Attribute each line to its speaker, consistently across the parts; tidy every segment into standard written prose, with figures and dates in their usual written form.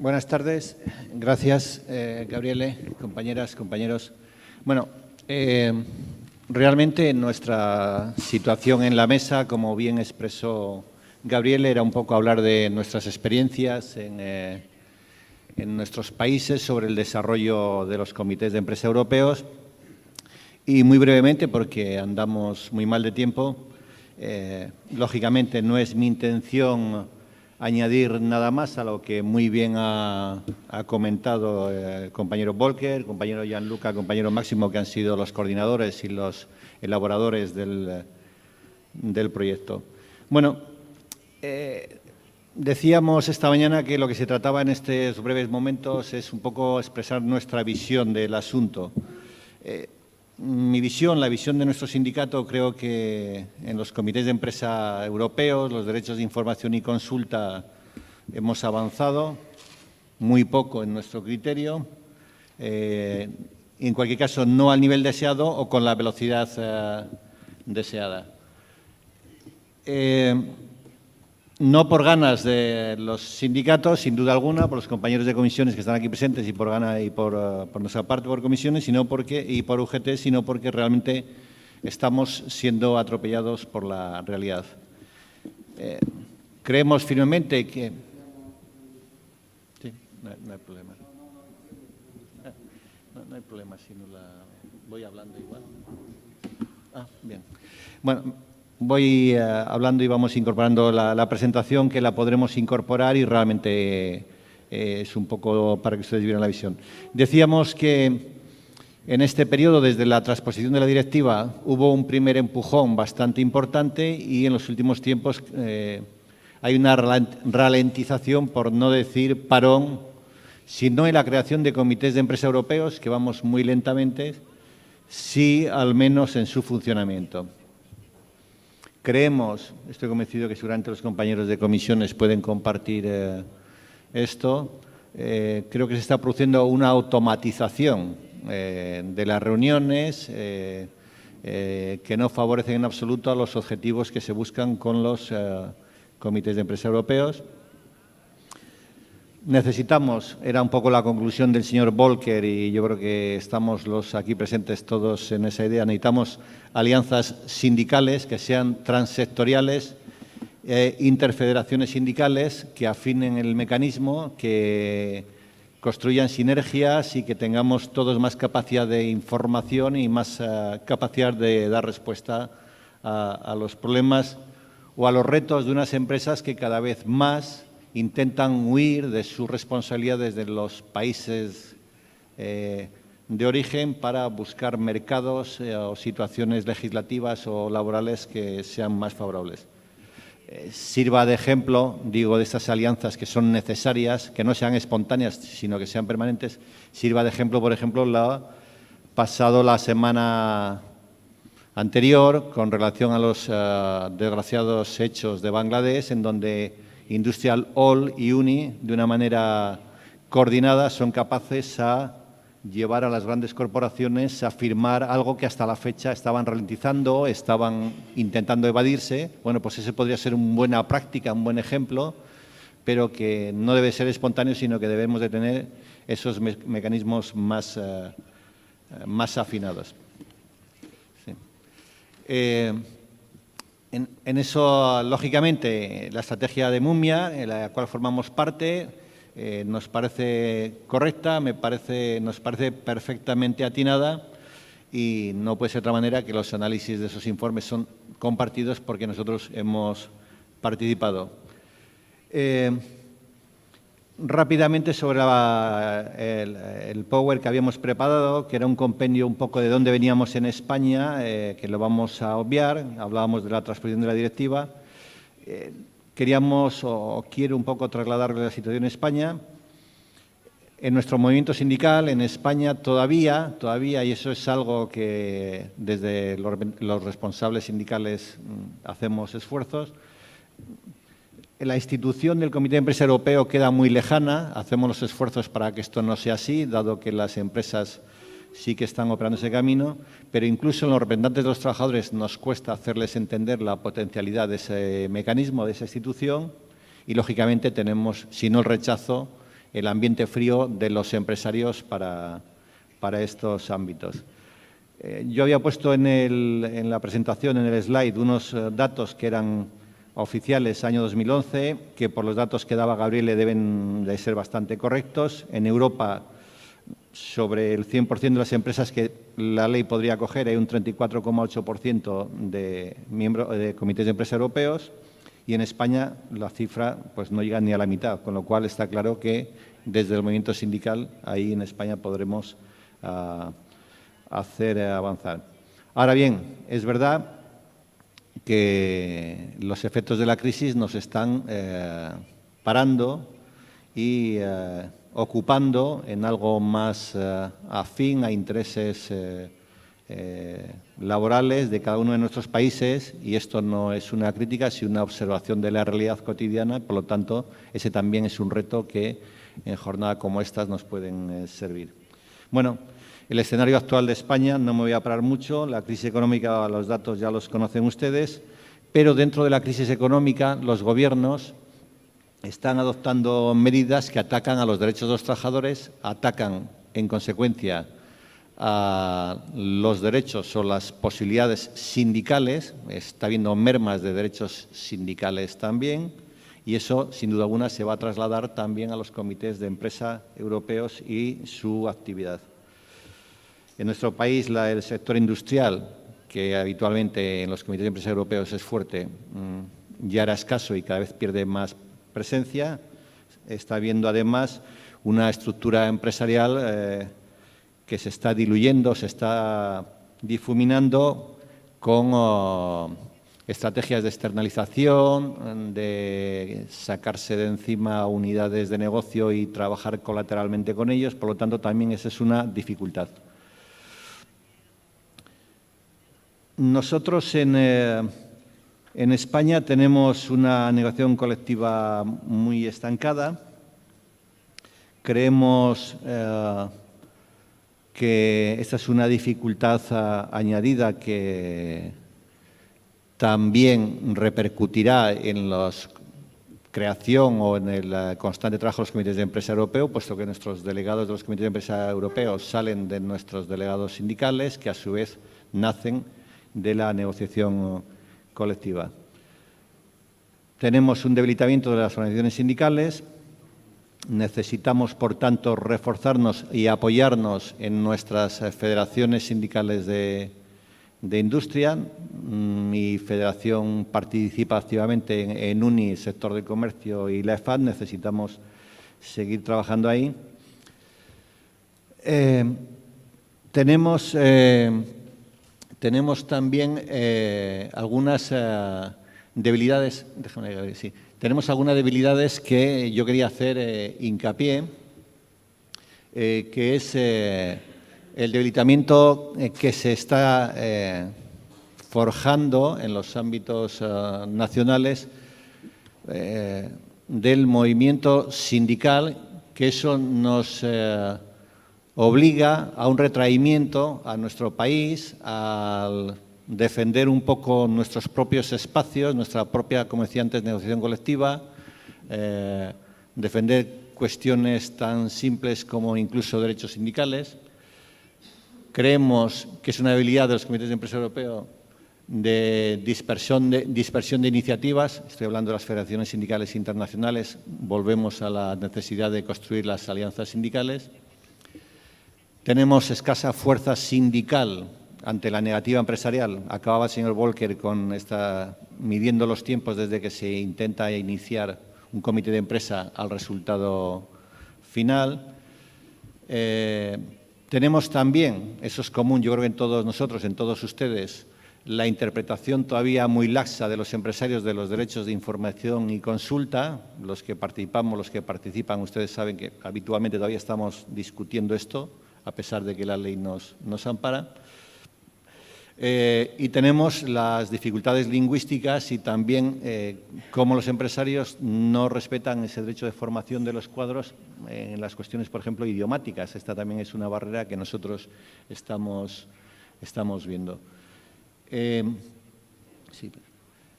Speaker 1: Buenas tardes. Gracias, Gabriele, compañeras, compañeros. Bueno, realmente nuestra situación en la mesa, como bien expresó Gabriele, era un poco hablar de nuestras experiencias en nuestros países sobre el desarrollo de los comités de empresa europeos. Y muy brevemente, porque andamos muy mal de tiempo, lógicamente no es mi intención añadir nada más a lo que muy bien ha comentado el compañero Volker, el compañero Gianluca, el compañero Máximo, que han sido los coordinadores y los elaboradores del proyecto. Bueno, decíamos esta mañana que lo que se trataba en estos breves momentos es un poco expresar nuestra visión del asunto. Mi visión, la visión de nuestro sindicato, creo que en los comités de empresa europeos, los derechos de información y consulta, hemos avanzado muy poco en nuestro criterio, en cualquier caso no al nivel deseado o con la velocidad deseada. No por ganas de los sindicatos, sin duda alguna, por los compañeros de comisiones que están aquí presentes y por nuestra parte por comisiones, y por UGT, sino porque realmente estamos siendo atropellados por la realidad. Creemos firmemente que… Sí, no hay problema. No hay problema si no la… Voy hablando igual. Bien. Bueno, voy hablando y vamos incorporando la presentación, que la podremos incorporar y realmente es un poco para que ustedes vieran la visión. Decíamos que en este periodo, desde la transposición de la directiva, hubo un primer empujón bastante importante y en los últimos tiempos hay una ralentización, por no decir parón, sino en la creación de comités de empresa europeos, que vamos muy lentamente, sí al menos en su funcionamiento. Creemos, estoy convencido que seguramente los compañeros de comisiones pueden compartir esto, creo que se está produciendo una automatización de las reuniones que no favorecen en absoluto a los objetivos que se buscan con los comités de empresa europeos. Necesitamos, era un poco la conclusión del señor Volker y yo creo que estamos los aquí presentes todos en esa idea, necesitamos alianzas sindicales que sean transsectoriales, interfederaciones sindicales que afinen el mecanismo, que construyan sinergias y que tengamos todos más capacidad de información y más capacidad de dar respuesta a los problemas o a los retos de unas empresas que cada vez más intentan huir de sus responsabilidades de los países de origen para buscar mercados o situaciones legislativas o laborales que sean más favorables. Sirva de ejemplo, digo, de estas alianzas que son necesarias, que no sean espontáneas, sino que sean permanentes. Sirva de ejemplo, por ejemplo, la semana anterior con relación a los desgraciados hechos de Bangladesh, en donde Industrial All y UNI, de una manera coordinada, son capaces a llevar a las grandes corporaciones a firmar algo que hasta la fecha estaban ralentizando, estaban intentando evadirse. Bueno, pues ese podría ser una buena práctica, un buen ejemplo, pero que no debe ser espontáneo, sino que debemos de tener esos mecanismos más afinados. Sí. En eso, lógicamente, la estrategia de Mumia, en la cual formamos parte, nos parece correcta, nos parece perfectamente atinada y no puede ser de otra manera que los análisis de esos informes son compartidos porque nosotros hemos participado. Rápidamente sobre el Power que habíamos preparado, que era un compendio un poco de dónde veníamos en España, que lo vamos a obviar. Hablábamos de la transposición de la directiva. Quiero un poco trasladarle la situación en España. En nuestro movimiento sindical, en España, todavía, y eso es algo que desde los responsables sindicales hacemos esfuerzos, la institución del Comité de Empresa Europeo queda muy lejana. Hacemos los esfuerzos para que esto no sea así, dado que las empresas sí que están operando ese camino, pero incluso en los representantes de los trabajadores nos cuesta hacerles entender la potencialidad de ese mecanismo, de esa institución, y lógicamente tenemos, si no el rechazo, el ambiente frío de los empresarios para estos ámbitos. Yo había puesto en la presentación, en el slide, unos datos que eran oficiales año 2011, que por los datos que daba Gabriele deben de ser bastante correctos. En Europa, sobre el 100% de las empresas que la ley podría acoger, hay un 34,8% de comités de empresa europeos, y en España la cifra pues no llega ni a la mitad, con lo cual está claro que desde el movimiento sindical ahí en España podremos hacer avanzar. Ahora bien, es verdad que los efectos de la crisis nos están parando y ocupando en algo más afín a intereses laborales de cada uno de nuestros países, y esto no es una crítica, sino una observación de la realidad cotidiana. Por lo tanto, ese también es un reto que en jornadas como estas nos pueden servir. Bueno, el escenario actual de España, no me voy a parar mucho, la crisis económica, los datos ya los conocen ustedes, pero dentro de la crisis económica los gobiernos están adoptando medidas que atacan a los derechos de los trabajadores, atacan en consecuencia a los derechos o las posibilidades sindicales, está habiendo mermas de derechos sindicales también, y eso, sin duda alguna, se va a trasladar también a los comités de empresa europeos y su actividad. En nuestro país, el sector industrial, que habitualmente en los comités de empresa europeos es fuerte, ya era escaso y cada vez pierde más presencia. Está habiendo, además, una estructura empresarial que se está diluyendo, se está difuminando con estrategias de externalización, de sacarse de encima unidades de negocio y trabajar colateralmente con ellos. Por lo tanto, también esa es una dificultad. Nosotros en España tenemos una negociación colectiva muy estancada. Creemos que esta es una dificultad añadida que también repercutirá en la creación o en el constante trabajo de los comités de empresa europeos, puesto que nuestros delegados de los comités de empresa europeos salen de nuestros delegados sindicales, que a su vez nacen de la negociación colectiva. Tenemos un debilitamiento de las organizaciones sindicales. Necesitamos, por tanto, reforzarnos y apoyarnos en nuestras federaciones sindicales de industria. Mi federación participa activamente en UNI, sector del comercio, y la EFAD. Necesitamos seguir trabajando ahí. Tenemos también algunas debilidades. Déjame ver, sí. Tenemos algunas debilidades que yo quería hacer hincapié, que es el debilitamiento que se está forjando en los ámbitos nacionales del movimiento sindical, que eso nos obliga a un retraimiento a nuestro país, al defender un poco nuestros propios espacios, nuestra propia, como decía antes, negociación colectiva, defender cuestiones tan simples como incluso derechos sindicales. Creemos que es una debilidad de los comités de empresa europeos de dispersión de iniciativas. Estoy hablando de las federaciones sindicales internacionales. Volvemos a la necesidad de construir las alianzas sindicales. Tenemos escasa fuerza sindical ante la negativa empresarial. Acababa el señor Volcker con midiendo los tiempos desde que se intenta iniciar un comité de empresa al resultado final. Tenemos también, eso es común, yo creo que en todos nosotros, en todos ustedes, la interpretación todavía muy laxa de los empresarios de los derechos de información y consulta. Los que participamos, los que participan, ustedes saben que habitualmente todavía estamos discutiendo esto, a pesar de que la ley nos ampara. Y tenemos las dificultades lingüísticas y también cómo los empresarios no respetan ese derecho de formación de los cuadros en las cuestiones, por ejemplo, idiomáticas. Esta también es una barrera que nosotros estamos viendo. Sí.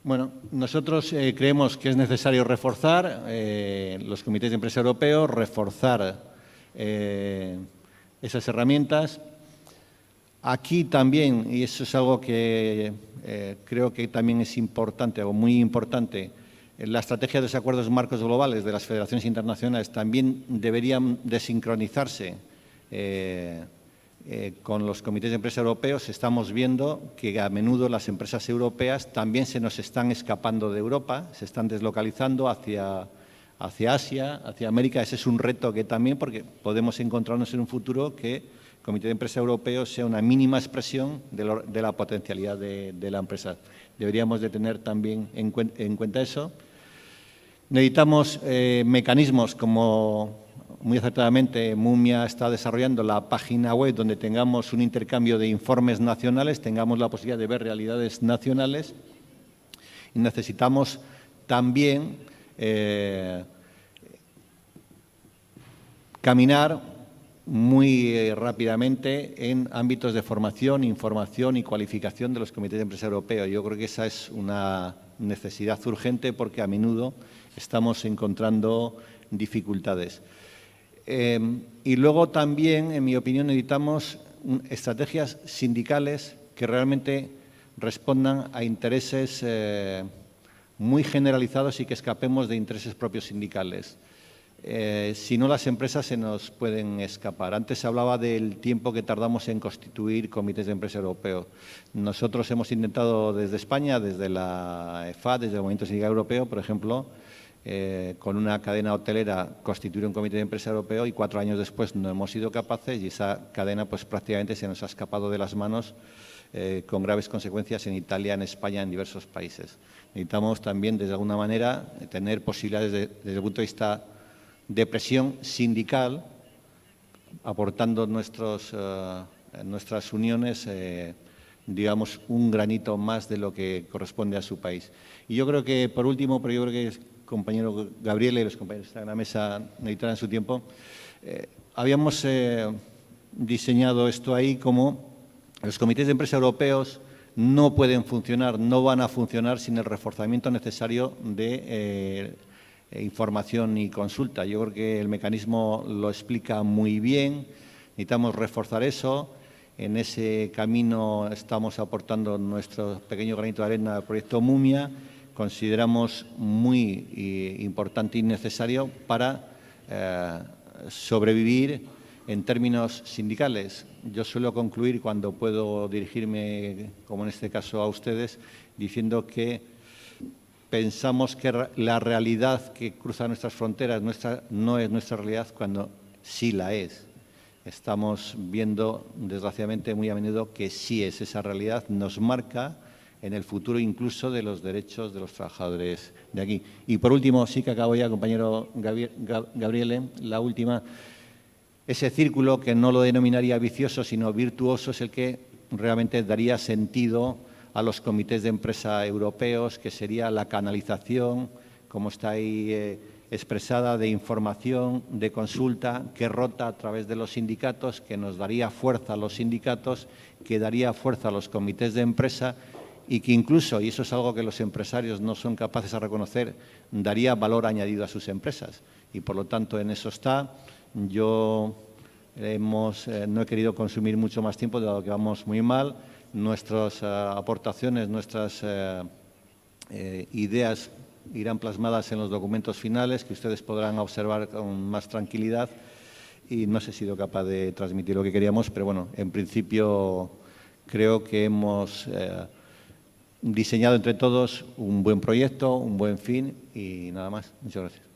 Speaker 1: Bueno, nosotros creemos que es necesario reforzar los comités de empresa europeos, reforzar esas herramientas. Aquí también, y eso es algo que creo que también es importante o muy importante, la estrategia de los acuerdos marcos globales de las federaciones internacionales también deberían de sincronizarse con los comités de empresa europeos. Estamos viendo que a menudo las empresas europeas también se nos están escapando de Europa, se están deslocalizando hacia Asia, hacia América. Ese es un reto que también, porque podemos encontrarnos en un futuro que el Comité de Empresa Europeo sea una mínima expresión de la potencialidad de la empresa. Deberíamos de tener también en cuenta eso. Necesitamos mecanismos como, muy acertadamente, Mumia está desarrollando la página web donde tengamos un intercambio de informes nacionales, tengamos la posibilidad de ver realidades nacionales. Y necesitamos también caminar muy rápidamente en ámbitos de formación, información y cualificación de los comités de empresa europeos. Yo creo que esa es una necesidad urgente porque a menudo estamos encontrando dificultades. Y luego también, en mi opinión, necesitamos estrategias sindicales que realmente respondan a intereses muy generalizados y que escapemos de intereses propios sindicales. Si no, las empresas se nos pueden escapar. Antes se hablaba del tiempo que tardamos en constituir comités de empresa europeos. Nosotros hemos intentado desde España, desde la EFA, desde el Movimiento Sindical Europeo, por ejemplo, con una cadena hotelera constituir un comité de empresa europeo y 4 años después no hemos sido capaces y esa cadena pues prácticamente se nos ha escapado de las manos con graves consecuencias en Italia, en España, en diversos países. Necesitamos también, de alguna manera, tener posibilidades desde el punto de vista de presión sindical, aportando nuestras uniones, digamos, un granito más de lo que corresponde a su país. Y yo creo que, por último, pero yo creo que el compañero Gabriele y los compañeros que están en la mesa necesitarán su tiempo, habíamos diseñado esto ahí como los comités de empresa europeos no pueden funcionar, no van a funcionar sin el reforzamiento necesario de información y consulta. Yo creo que el mecanismo lo explica muy bien, necesitamos reforzar eso. En ese camino estamos aportando nuestro pequeño granito de arena al proyecto Mumia. Consideramos muy importante y necesario para sobrevivir en términos sindicales. Yo suelo concluir cuando puedo dirigirme, como en este caso a ustedes, diciendo que pensamos que la realidad que cruza nuestras fronteras no es nuestra realidad cuando sí la es. Estamos viendo, desgraciadamente, muy a menudo que sí es esa realidad, nos marca en el futuro incluso de los derechos de los trabajadores de aquí. Y por último, sí que acabo ya, compañero Gabriele, la última, ese círculo que no lo denominaría vicioso, sino virtuoso, es el que realmente daría sentido a los comités de empresa europeos, que sería la canalización, como está ahí expresada, de información, de consulta, que rota a través de los sindicatos, que nos daría fuerza a los sindicatos, que daría fuerza a los comités de empresa y que incluso, y eso es algo que los empresarios no son capaces de reconocer, daría valor añadido a sus empresas. Y, por lo tanto, en eso está. Yo no he querido consumir mucho más tiempo, dado que vamos muy mal. Nuestras aportaciones, nuestras ideas irán plasmadas en los documentos finales que ustedes podrán observar con más tranquilidad y no sé si he sido capaz de transmitir lo que queríamos, pero bueno, en principio creo que hemos diseñado entre todos un buen proyecto, un buen fin y nada más. Muchas gracias.